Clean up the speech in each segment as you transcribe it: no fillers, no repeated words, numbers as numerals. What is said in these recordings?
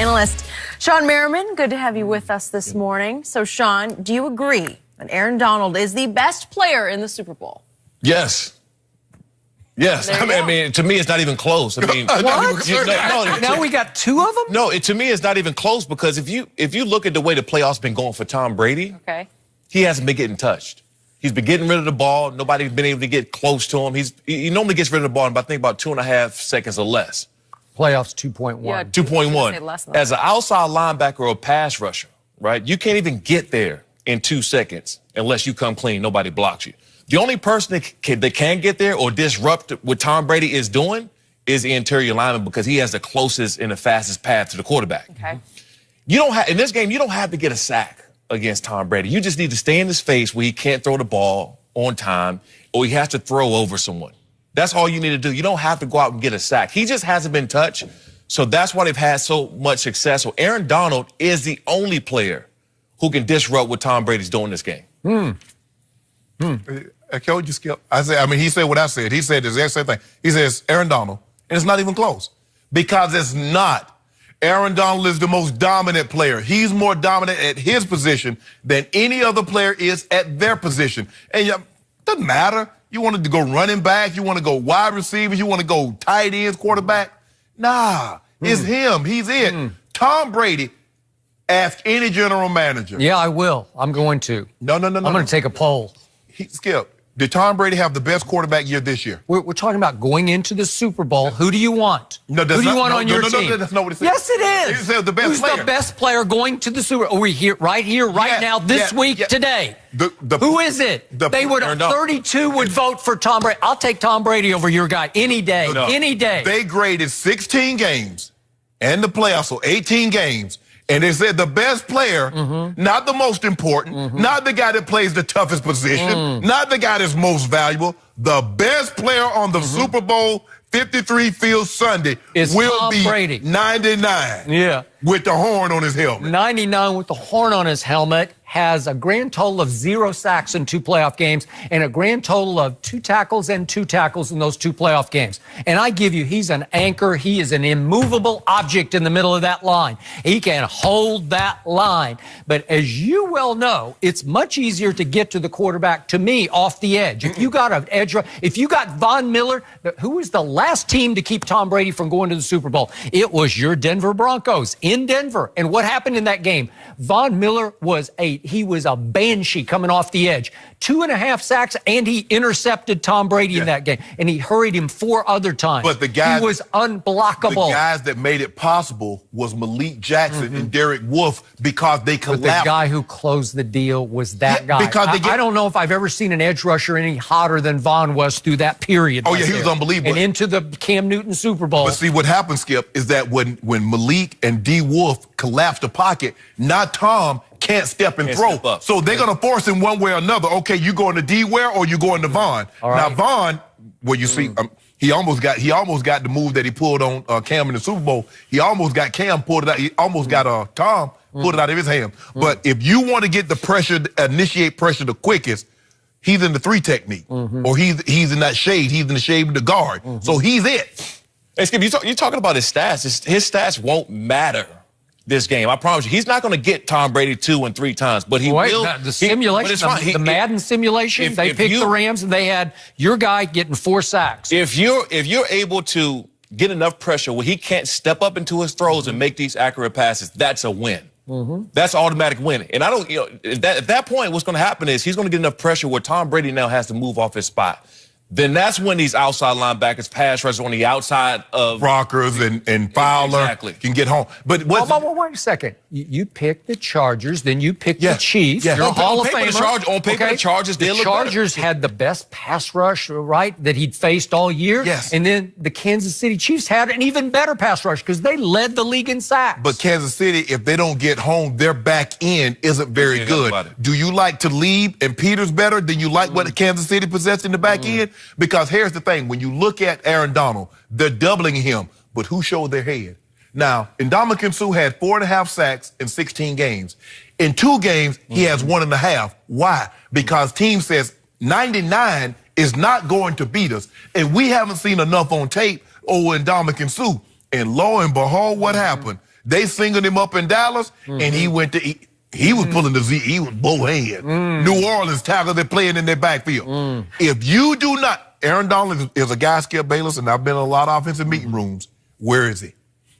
analyst Sean Merriman, good to have you with us this morning. So, Sean, do you agree that Aaron Donald is the best player in the Super Bowl? Yes. Yes. I mean, to me, it's not even close. I mean, what? Now we got two of them? No, to me, it's not even close because if you look at the way the playoffs been going for Tom Brady, he hasn't been getting touched. He's been getting rid of the ball. Nobody's been able to get close to him. He normally gets rid of the ball in about 2.5 seconds or less. Playoffs 2.1. Yeah, 2.1. As an outside linebacker or a pass rusher, right, you can't even get there in 2 seconds unless you come clean. Nobody blocks you. The only person that can get there or disrupt what Tom Brady is doing is the interior lineman because he has the closest and the fastest path to the quarterback. Okay. You don't have in this game. You don't have to get a sack against Tom Brady. You just need to stay in his face where he can't throw the ball on time or he has to throw over someone. That's all you need to do. You don't have to go out and get a sack. He just hasn't been touched, so that's why they've had so much success. So Aaron Donald is the only player who can disrupt what Tom Brady's doing in this game. I told you, Skip. He said what I said. He said the exact same thing. He says Aaron Donald, and it's not even close because it's not. Aaron Donald is the most dominant player. He's more dominant at his position than any other player is at their position. And it doesn't matter. You wanted to go running back. You want to go wide receivers. You want to go tight ends, quarterback. Nah, it's him. He's it. Tom Brady, ask any general manager. Yeah, I will. I'm going to. No. I'm going to take a poll. Skip, did Tom Brady have the best quarterback year this year? We're talking about going into the Super Bowl. Who do you want? No, who do you want on your team? No, that's not what he said. Yes, it is. He said the best player. Who's the best player going to the Super Bowl? Are we here, right now, this week, today? Who is it? 32 would vote for Tom Brady. I'll take Tom Brady over your guy any day, any day. They graded 16 games and the playoffs, so 18 games. And they said the best player, not the most important, not the guy that plays the toughest position, not the guy that's most valuable, the best player on the Super Bowl 53 field Sunday will Tom be Brady. 99. Yeah. With the horn on his helmet. 99 with the horn on his helmet, has a grand total of 0 sacks in 2 playoff games and a grand total of 2 tackles and 2 tackles in those 2 playoff games. And I give you, he's an anchor. He is an immovable object in the middle of that line. He can hold that line. But as you well know, it's much easier to get to the quarterback, to me, off the edge. If you got an edge, if you got Von Miller, who was the last team to keep Tom Brady from going to the Super Bowl? It was your Denver Broncos in Denver. And what happened in that game? Von Miller was a banshee coming off the edge. 2.5 sacks, and he intercepted Tom Brady in that game. And he hurried him 4 other times. But the guys, he was unblockable. The guys that made it possible was Malik Jackson and Derek Wolfe because they collapsed. But the guy who closed the deal was that guy. Because I don't know if I've ever seen an edge rusher any hotter than Von was through that period. Oh, yeah, he was unbelievable. And into the Cam Newton Super Bowl. But see, what happened, Skip, is that when Malik and D. Wolfe collapsed the pocket, now Tom can't step and throw. So they're going to force him one way or another. Okay, you going to D-Ware or you going to Von? Now, Von, well, you see, he almost got the move that he pulled on Cam in the Super Bowl. He almost got Cam pulled it out. He almost got Tom pulled it out of his hand. But if you want to get the pressure, initiate pressure the quickest, he's in the 3 technique. Or he's in that shade. He's in the shade of the guard. So he's it. Hey, Skip, you're talking about his stats. His stats won't matter this game. I promise you. He's not going to get Tom Brady 2 and 3 times, but he will. The simulation, the Madden simulation, they picked the Rams and they had your guy getting 4 sacks. If you're able to get enough pressure where he can't step up into his throws and make these accurate passes, that's a win. That's automatic win. And I don't, at that point, what's going to happen is he's going to get enough pressure where Tom Brady now has to move off his spot. Then that's when these outside linebackers, pass rushers on the outside of Rockers and Fowler can get home. But wait a second. You picked the Chargers, then you picked the Chiefs. Yeah. You're a Hall of Famer. On paper, the Chargers did look better. The Chargers had the best pass rush, right, that he'd faced all year. Yes. And then the Kansas City Chiefs had an even better pass rush because they led the league in sacks. But Kansas City, if they don't get home, their back end isn't very good. Do you like Talib and Peters better than you like what Kansas City possessed in the back end? Because here's the thing. When you look at Aaron Donald, they're doubling him. But who showed their head? Now, Ndamukong Suh had 4.5 sacks in 16 games. In 2 games, he has 1.5. Why? Because team says 99 is not going to beat us. And we haven't seen enough on tape over Ndamukong Suh. And lo and behold, what happened? They singled him up in Dallas, and he went to. He was pulling the Z. He was both hands. New Orleans tackle, they're playing in their backfield. If you do not, Aaron Donald is a guy, Skip Bayless, and I've been in a lot of offensive meeting rooms. Where is he?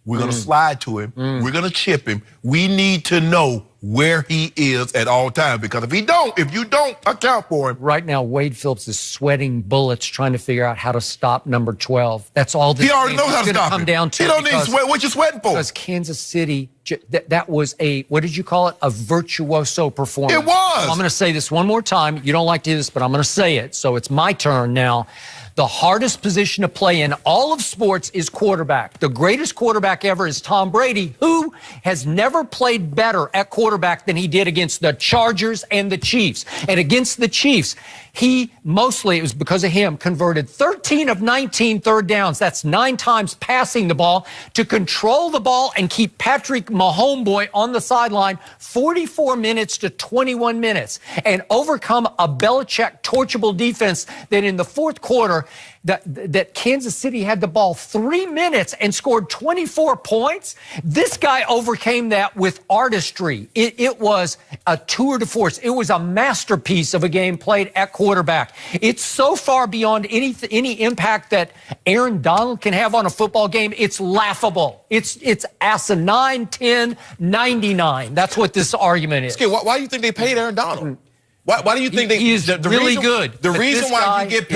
We're going to slide to him. We're going to chip him. We need to know where he is at all times, because if you don't account for him. Right now, Wade Phillips is sweating bullets trying to figure out how to stop number 12. That's all this He already knows how to stop come him. down to. He don't need to sweat. What you sweating for? Because Kansas City, that was a, what did you call it? A virtuoso performance. It was. So I'm going to say this one more time. You don't like to do this, but I'm going to say it. So it's my turn now. The hardest position to play in all of sports is quarterback. The greatest quarterback ever is Tom Brady, who has never played better at quarterback than he did against the Chargers and the Chiefs. And against the Chiefs, he mostly, it was because of him, converted 13 of 19 third downs. That's 9 times passing the ball to control the ball and keep Patrick Mahomes on the sideline 44 minutes to 21 minutes and overcome a Belichick torchable defense that in the fourth quarter that Kansas City had the ball 3 minutes and scored 24 points. This guy overcame that with artistry. It was a tour de force. It was a masterpiece of a game played at quarterback. It's so far beyond any impact that Aaron Donald can have on a football game. It's laughable. It's asinine, 10, 99. That's what this argument is. Okay, why do you think they paid Aaron Donald? Why do you think he is really good? The reason why you get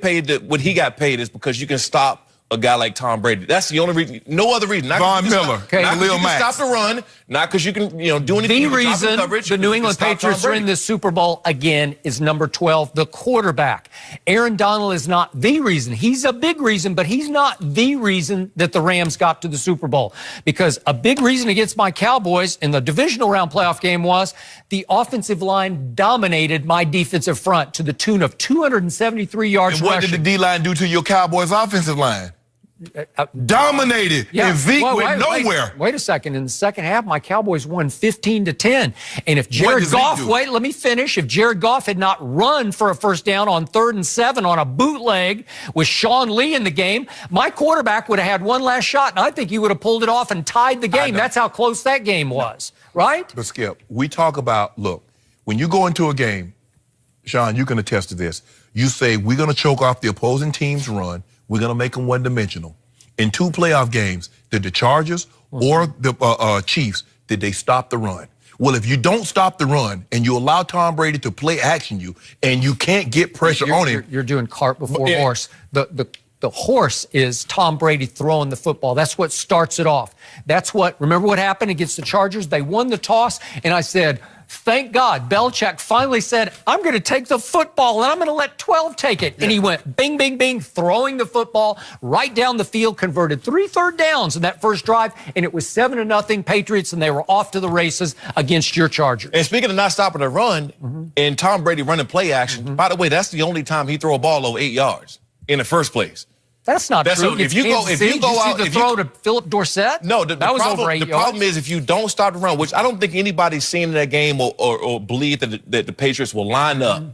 paid, what he got paid is because you can stop a guy like Tom Brady. That's the only reason. No other reason. Not Von Miller, Khalil Mack. Stop the run. Not because you can, do anything. The reason the New England Patriots are in the Super Bowl again is number 12, the quarterback. Aaron Donald is not the reason. He's a big reason, but he's not the reason that the Rams got to the Super Bowl. Because a big reason against my Cowboys in the divisional round playoff game was the offensive line dominated my defensive front to the tune of 273 yards rushing. And what rushing. did the D-line do to your Cowboys offensive line? Dominated. Yeah. And Zeke went nowhere. Wait a second. In the second half, my Cowboys won 15-10. And if Jared Goff, let me finish. If Jared Goff had not run for a first down on 3rd and 7 on a bootleg with Sean Lee in the game, my quarterback would have had one last shot, and I think he would have pulled it off and tied the game. That's how close that game was, right? But Skip, we talk about, look, when you go into a game, Sean, you can attest to this. You say, we're going to choke off the opposing team's run. We're going to make them one-dimensional. In 2 playoff games, did the Chargers or the Chiefs, did they stop the run? Well, if you don't stop the run and you allow Tom Brady to play action you and you can't get pressure on him. You're doing cart before horse. The horse is Tom Brady throwing the football. That's what starts it off. Remember what happened against the Chargers? They won the toss, and I said, thank God, Belichick finally said, I'm going to take the football, and I'm going to let 12 take it. Yeah. And he went bing, bing, bing, throwing the football right down the field, converted 3 third downs in that first drive, and it was 7-0 Patriots, and they were off to the races against your Chargers. And speaking of not stopping the run, and Tom Brady running play action, by the way, that's the only time he threw a ball over 8 yards in the first place. That's not true. If you go out, the throw to Philip Dorsett. No, that was over 8 yards. The problem is if you don't stop the run, which I don't think anybody's seen in that game or believe that the Patriots will line up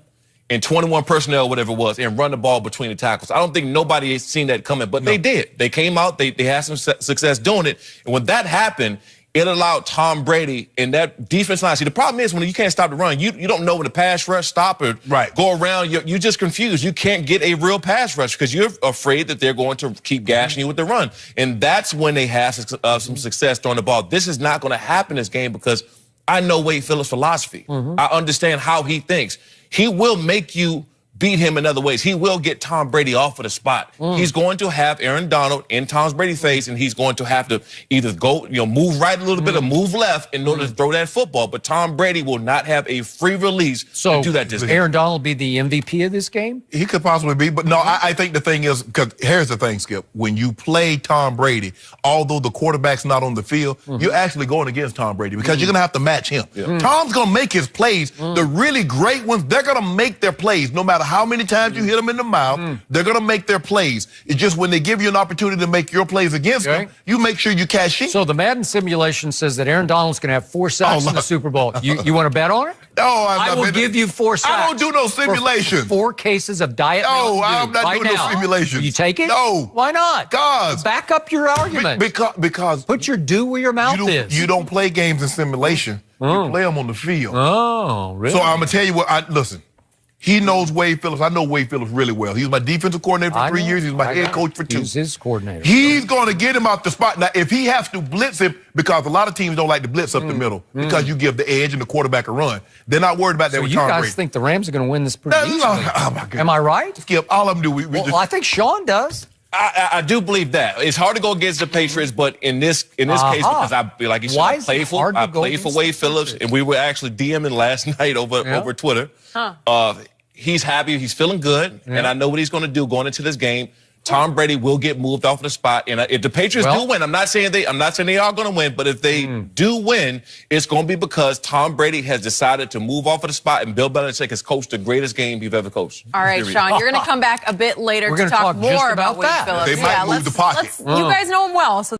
in 21 personnel, whatever it was, and run the ball between the tackles. I don't think nobody has seen that coming, but they did. They came out. They had some success doing it, and when that happened, it allowed Tom Brady and that defense line. See, the problem is when you can't stop the run, you don't know when the pass rush stop or go around. You're just confused. You can't get a real pass rush because you're afraid that they're going to keep gashing you with the run. And that's when they have some success throwing the ball. This is not going to happen in this game because I know Wade Phillips' philosophy. I understand how he thinks. He will make you beat him in other ways. He will get Tom Brady off of the spot. He's going to have Aaron Donald in Tom Brady's face, and he's going to have to either go, move right a little bit or move left in order to throw that football. But Tom Brady will not have a free release to do that this game. Aaron Donald be the MVP of this game? He could possibly be, but no, I think the thing is, because here's the thing, Skip. When you play Tom Brady, although the quarterback's not on the field, you're actually going against Tom Brady because you're going to have to match him. Tom's going to make his plays. The really great ones, they're going to make their plays no matter how how many times you hit them in the mouth, they're going to make their plays. It's just when they give you an opportunity to make your plays against them, you make sure you cash in. So the Madden simulation says that Aaron Donald's going to have 4 sacks in the Super Bowl. You want to bet on it? No, I will give you 4 sacks. I don't do no simulation. 4 cases of Diet No, Mountain Dew I'm not doing no simulation. Will you take it? No. Why not? Because. Back up your argument. Because. Put your dew where your mouth is. You don't play games in simulation. You play them on the field. Oh, really? So I'm going to tell you what, listen. He knows Wade Phillips. I know Wade Phillips really well. He was my defensive coordinator for 3 years. He was my head coach for 2. He's his coordinator. He's going to get him out the spot. Now, if he has to blitz him, because a lot of teams don't like to blitz up the middle, because you give the edge and the quarterback a run. They're not worried about that with Tom Brady. You guys think the Rams are going to win this pretty easily? Oh, my God. Am I right? Skip, all of them do. Well, I think Sean does. I do believe that. It's hard to go against the Patriots, but in this case, because I played for Wade Phillips, and we were actually DMing last night over Twitter. He's happy. He's feeling good, and I know what he's going to do going into this game. Tom Brady will get moved off the spot, and if the Patriots do win, I'm not saying they are going to win, but if they do win, it's going to be because Tom Brady has decided to move off of the spot, and Bill Belichick has coached the greatest game he's ever coached. All right, Sean, you're going to come back a bit later to talk more about Wade Phillips. They might move the pocket. You guys know him well, so.